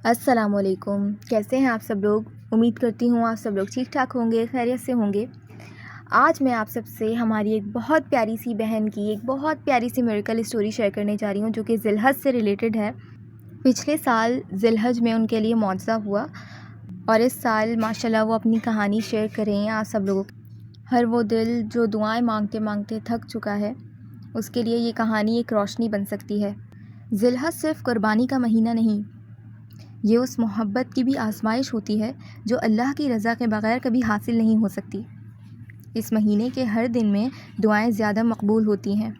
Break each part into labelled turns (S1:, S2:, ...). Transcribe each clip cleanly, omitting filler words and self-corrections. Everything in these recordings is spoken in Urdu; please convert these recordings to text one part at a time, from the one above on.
S1: السلام علیکم، کیسے ہیں آپ سب لوگ؟ امید کرتی ہوں آپ سب لوگ ٹھیک ٹھاک ہوں گے، خیریت سے ہوں گے۔ آج میں آپ سب سے ہماری ایک بہت پیاری سی بہن کی ایک بہت پیاری سی میریکل اسٹوری شیئر کرنے جا رہی ہوں، جو کہ ذی الحج سے ریلیٹڈ ہے۔ پچھلے سال ذی الحج میں ان کے لیے معجزہ ہوا، اور اس سال ماشاءاللہ وہ اپنی کہانی شیئر کر رہی ہیں آپ سب لوگوں کو۔ ہر وہ دل جو دعائیں مانگتے مانگتے تھک چکا ہے، اس کے لیے یہ کہانی ایک روشنی بن سکتی ہے۔ ذی الحج صرف قربانی کا مہینہ نہیں، یہ اس محبت کی بھی آزمائش ہوتی ہے جو اللہ کی رضا کے بغیر کبھی حاصل نہیں ہو سکتی۔ اس مہینے کے ہر دن میں دعائیں زیادہ مقبول ہوتی ہیں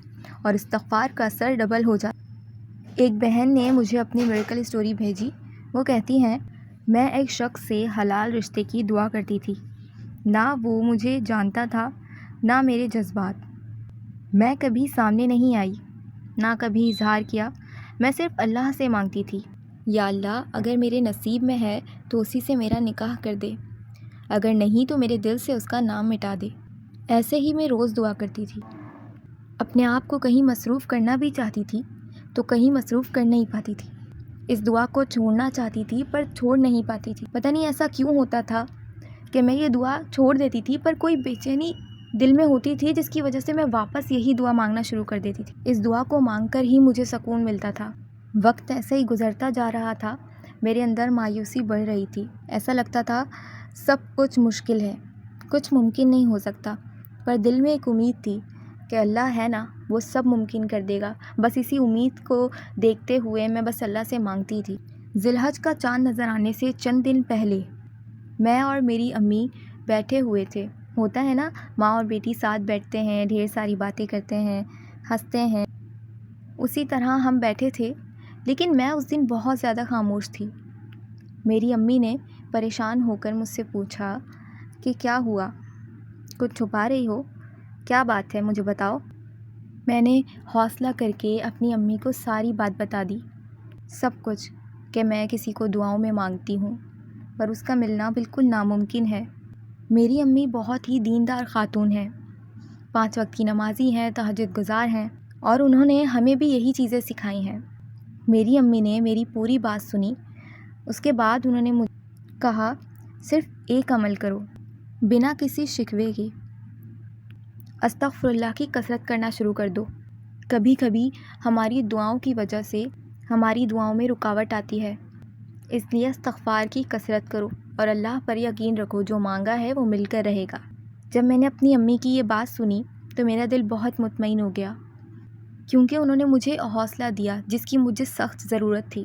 S1: اور استغفار کا اثر ڈبل ہو جاتا ہے۔ ایک بہن نے مجھے اپنی میریکل اسٹوری بھیجی۔ وہ کہتی ہیں، میں ایک شخص سے حلال رشتے کی دعا کرتی تھی، نہ وہ مجھے جانتا تھا نہ میرے جذبات۔ میں کبھی سامنے نہیں آئی، نہ کبھی اظہار کیا، میں صرف اللہ سے مانگتی تھی، یا اللہ اگر میرے نصیب میں ہے تو اسی سے میرا نکاح کر دے، اگر نہیں تو میرے دل سے اس کا نام مٹا دے۔ ایسے ہی میں روز دعا کرتی تھی، اپنے آپ کو کہیں مصروف کرنا بھی چاہتی تھی تو کہیں مصروف کر نہیں پاتی تھی۔ اس دعا کو چھوڑنا چاہتی تھی پر چھوڑ نہیں پاتی تھی۔ پتہ نہیں ایسا کیوں ہوتا تھا کہ میں یہ دعا چھوڑ دیتی تھی، پر کوئی بے چینی دل میں ہوتی تھی جس کی وجہ سے میں واپس یہی دعا مانگنا شروع کر دیتی تھی۔ اس دعا کو مانگ کر ہی مجھے سکون ملتا تھا۔ وقت ایسے ہی گزرتا جا رہا تھا، میرے اندر مایوسی بڑھ رہی تھی۔ ایسا لگتا تھا سب کچھ مشکل ہے، کچھ ممکن نہیں ہو سکتا، پر دل میں ایک امید تھی کہ اللہ ہے نا، وہ سب ممکن کر دے گا۔ بس اسی امید کو دیکھتے ہوئے میں بس اللہ سے مانگتی تھی۔ ذی الحج کا چاند نظر آنے سے چند دن پہلے میں اور میری امی بیٹھے ہوئے تھے۔ ہوتا ہے نا، ماں اور بیٹی ساتھ بیٹھتے ہیں، ڈھیر ساری باتیں کرتے ہیں، ہنستے ہیں، اسی طرح ہم بیٹھے تھے، لیکن میں اس دن بہت زیادہ خاموش تھی۔ میری امی نے پریشان ہو کر مجھ سے پوچھا کہ کیا ہوا، کچھ چھپا رہی ہو، کیا بات ہے مجھے بتاؤ۔ میں نے حوصلہ کر کے اپنی امی کو ساری بات بتا دی، سب کچھ، کہ میں کسی کو دعاؤں میں مانگتی ہوں پر اس کا ملنا بالکل ناممکن ہے۔ میری امی بہت ہی دیندار خاتون ہیں، 5 وقت کی نمازی ہیں، تہجد گزار ہیں، اور انہوں نے ہمیں بھی یہی چیزیں سکھائی ہیں۔ میری امی نے میری پوری بات سنی، اس کے بعد انہوں نے مجھے کہا، صرف ایک عمل کرو، بنا کسی شکوے کے استغفر اللہ کی کثرت کرنا شروع کر دو۔ کبھی کبھی ہماری دعاؤں کی وجہ سے ہماری دعاؤں میں رکاوٹ آتی ہے، اس لیے استغفار کی کثرت کرو اور اللہ پر یقین رکھو، جو مانگا ہے وہ مل کر رہے گا۔ جب میں نے اپنی امی کی یہ بات سنی تو میرا دل بہت مطمئن ہو گیا، کیونکہ انہوں نے مجھے حوصلہ دیا جس کی مجھے سخت ضرورت تھی۔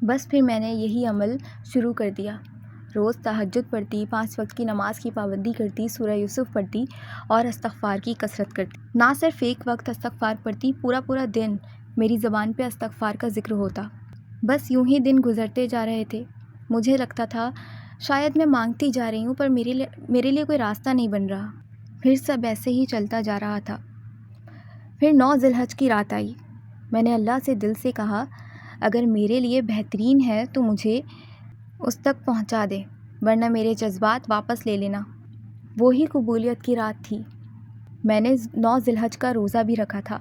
S1: بس پھر میں نے یہی عمل شروع کر دیا، روز تہجد پڑھتی، 5 وقت کی نماز کی پابندی کرتی، سورہ یوسف پڑھتی اور استغفار کی کثرت کرتی۔ نہ صرف ایک وقت استغفار پڑھتی، پورا دن میری زبان پہ استغفار کا ذکر ہوتا۔ بس یوں ہی دن گزرتے جا رہے تھے۔ مجھے لگتا تھا شاید میں مانگتی جا رہی ہوں پر میرے لیے کوئی راستہ نہیں بن رہا۔ پھر سب ایسے ہی چلتا جا رہا تھا۔ پھر 9 ذی الحج کی رات آئی۔ میں نے اللہ سے دل سے کہا، اگر میرے لیے بہترین ہے تو مجھے اس تک پہنچا دے، ورنہ میرے جذبات واپس لے لینا۔ وہی قبولیت کی رات تھی۔ میں نے 9 ذی الحج کا روزہ بھی رکھا تھا۔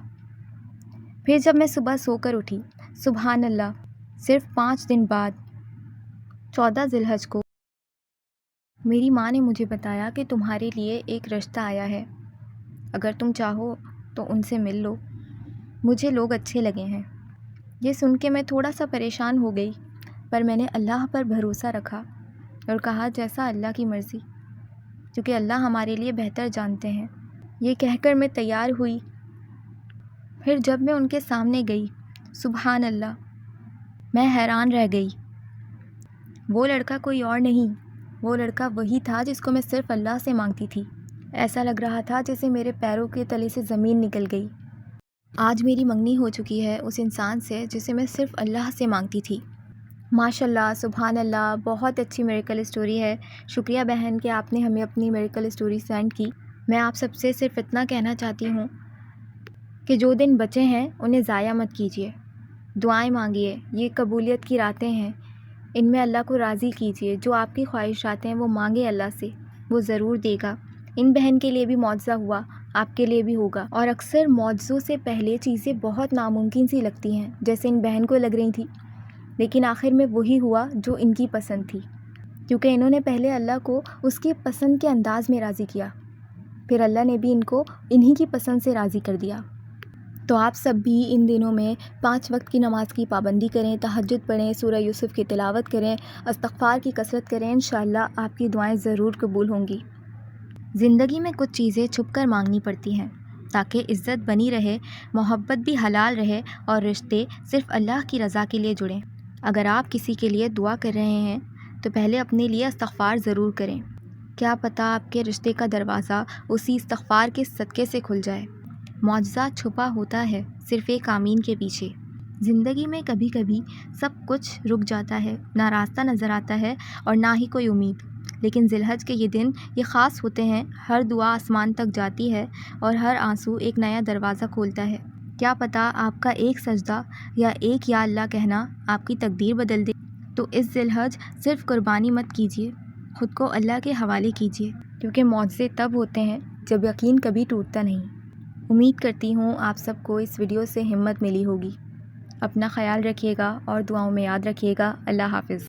S1: پھر جب میں صبح سو کر اٹھی، سبحان اللہ، صرف 5 دن بعد 14 ذی الحج کو میری ماں نے مجھے بتایا کہ تمہارے لیے ایک رشتہ آیا ہے، اگر تم چاہو تو ان سے مل لو، مجھے لوگ اچھے لگے ہیں۔ یہ سن کے میں تھوڑا سا پریشان ہو گئی، پر میں نے اللہ پر بھروسہ رکھا اور کہا جیسا اللہ کی مرضی، کیونکہ اللہ ہمارے لیے بہتر جانتے ہیں۔ یہ کہہ کر میں تیار ہوئی۔ پھر جب میں ان کے سامنے گئی، سبحان اللہ، میں حیران رہ گئی۔ وہ لڑکا کوئی اور نہیں، وہ لڑکا وہی تھا جس کو میں صرف اللہ سے مانگتی تھی۔ ایسا لگ رہا تھا جیسے میرے پیروں کے تلے سے زمین نکل گئی۔ آج میری منگنی ہو چکی ہے اس انسان سے جسے میں صرف اللہ سے مانگتی تھی۔ ماشاءاللہ، سبحان اللہ، بہت اچھی میریکل اسٹوری ہے۔ شکریہ بہن کہ آپ نے ہمیں اپنی میریکل اسٹوری سینڈ کی۔ میں آپ سب سے صرف اتنا کہنا چاہتی ہوں کہ جو دن بچے ہیں انہیں ضائع مت کیجیے، دعائیں مانگیے، یہ قبولیت کی راتیں ہیں، ان میں اللہ کو راضی کیجیے، جو آپ کی خواہشات ہیں وہ مانگے اللہ سے، وہ ضرور دے گا۔ ان بہن کے لیے بھی معجزہ ہوا، آپ کے لیے بھی ہوگا۔ اور اکثر معجزوں سے پہلے چیزیں بہت ناممکن سی لگتی ہیں، جیسے ان بہن کو لگ رہی تھی۔ لیکن آخر میں وہی ہوا جو ان کی پسند تھی، کیونکہ انہوں نے پہلے اللہ کو اس کے پسند کے انداز میں راضی کیا، پھر اللہ نے بھی ان کو انہی کی پسند سے راضی کر دیا۔ تو آپ سب بھی ان دنوں میں 5 وقت کی نماز کی پابندی کریں، تہجد پڑھیں، سورہ یوسف کی تلاوت کریں، استغفار کی کثرت کریں، انشاءاللہ آپ کی دعائیں ضرور قبول ہوں گی۔ زندگی میں کچھ چیزیں چھپ کر مانگنی پڑتی ہیں تاکہ عزت بنی رہے، محبت بھی حلال رہے اور رشتے صرف اللہ کی رضا کے لیے جڑیں۔ اگر آپ کسی کے لیے دعا کر رہے ہیں تو پہلے اپنے لیے استغفار ضرور کریں، کیا پتہ آپ کے رشتے کا دروازہ اسی استغفار کے صدقے سے کھل جائے۔ معجزہ چھپا ہوتا ہے صرف ایک آمین کے پیچھے۔ زندگی میں کبھی کبھی سب کچھ رک جاتا ہے، نہ راستہ نظر آتا ہے اور نہ ہی کوئی امید، لیکن ذی الحج کے یہ دن یہ خاص ہوتے ہیں، ہر دعا آسمان تک جاتی ہے اور ہر آنسو ایک نیا دروازہ کھولتا ہے۔ کیا پتہ آپ کا ایک سجدہ یا ایک یا اللہ کہنا آپ کی تقدیر بدل دے۔ تو اس ذی الحج صرف قربانی مت کیجیے، خود کو اللہ کے حوالے کیجیے، کیونکہ معجزے تب ہوتے ہیں جب یقین کبھی ٹوٹتا نہیں۔ امید کرتی ہوں آپ سب کو اس ویڈیو سے ہمت ملی ہوگی۔ اپنا خیال رکھیے گا اور دعاؤں میں یاد رکھیے گا۔ اللہ حافظ۔